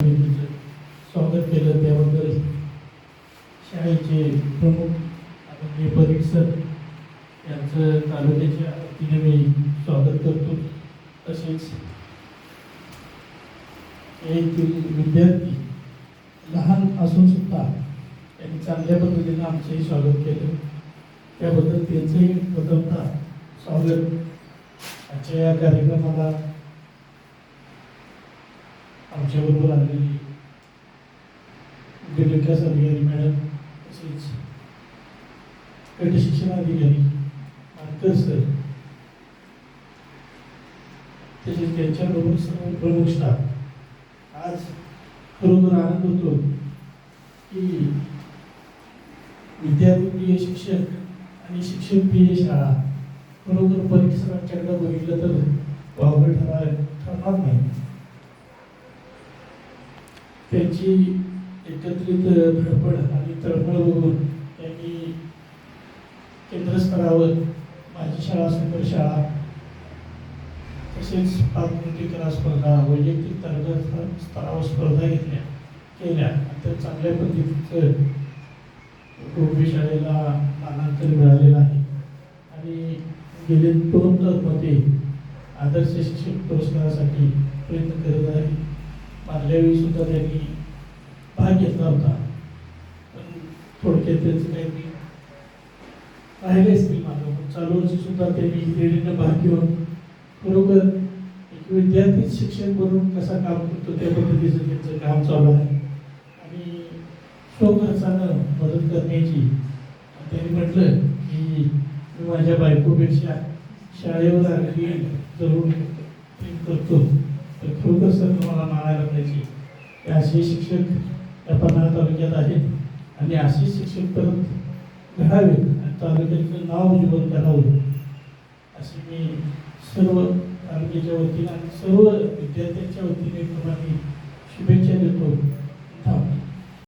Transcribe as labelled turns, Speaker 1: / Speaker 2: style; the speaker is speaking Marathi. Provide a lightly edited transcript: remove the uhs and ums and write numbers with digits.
Speaker 1: स्वागत केलं त्याबद्दल शाळेचे प्रमुख आदरणीय परीट सर यांचं तालुक्याच्या वतीने मी स्वागत करतो. तसेच येथील विद्यार्थी लहान असून सुद्धा त्यांनी चांगल्या पद्धतीने आमचंही स्वागत केलं, त्याबद्दल त्यांचंही प्रथमतः स्वागत. आजच्या या कार्यक्रमाला आमच्याबरोबर आलेली विकास अधिकारी मॅडम, तसेच गट शिक्षण अधिकारी मानकर सर, तसेच त्यांच्याबरोबर सर्व प्रमुख स्टाफ. आज खरोखर आनंद होतो की विद्यार्थी शिक्षक आणि शिक्षक शाळा खरोखर परिसराच्याकडे बघितलं तर वावगं ठरणार नाही. त्यांची एकत्रित धडपड आणि तळमळ बघून त्यांनी केंद्रस्तरावर माझी शाळा सुंदर शाळा, तसेच पात्रता स्पर्धा, वैयक्तिक स्तरावर स्पर्धा केल्या. तर चांगल्या पद्धतीचं गोपी शाळेला मानांकन मिळालेलं आहे आणि गेले 2 टर्ममध्ये आदर्श शिक्षक पुरस्कारासाठी प्रयत्न करत आहे. मागल्या वेळी सुद्धा त्यांनी भाग घेतला होता, पण थोडक्यात त्यांचं काही राहिले असतील मागं. पण चालू वर्षी सुद्धा त्यांनी हिरिरीनं भाग घेऊन खरोखर एक विद्यार्थी शिक्षक म्हणून कसा काम करतो त्या पद्धतीचं त्यांचं काम चालू आहे आणि स्वखर्चानं मदत करण्याची. त्यांनी म्हटलं की मी माझ्या बायकोपेक्षा शाळेवर आलेली जरूर प्रेम करतो, तर खरोखर सर तुम्हाला मानायला पाहिजे. असे शिक्षक या पन्हाळा तालुक्यात आहेत आणि असे शिक्षक परत घडावेत आणि तालुक्याचं नाव उज्ज्वल करावं अशी मी सर्व तालुक्याच्या वतीने आणि सर्व विद्यार्थ्यांच्या वतीने तुम्हाला शुभेच्छा देतो.